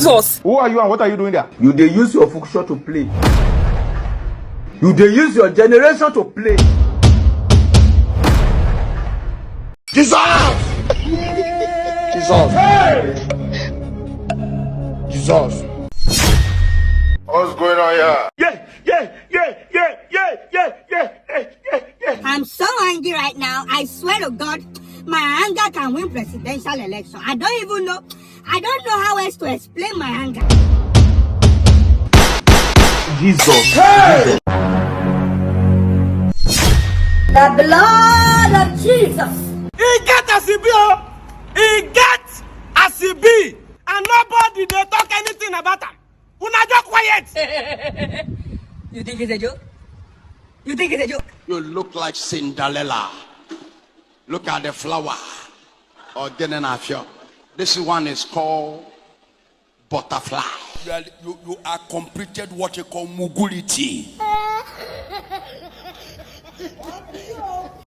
Jesus! Who are you and what are you doing there? You dey use your function to play. You dey use your generation to play. Jesus! Jesus! Hey! Jesus! What's going on here? Yeah. I'm so angry right now. I swear to God, my anger can win presidential election. I don't know how else to explain my anger. Jesus. Hey! The blood of Jesus. He get as he be, oh. He get as he be, and nobody they talk anything about him. Una just quiet. You think it's a joke? You think it's a joke? You look like Cinderella. Look at the flower. Or this one is called butterfly. You are completed what you call mugulity.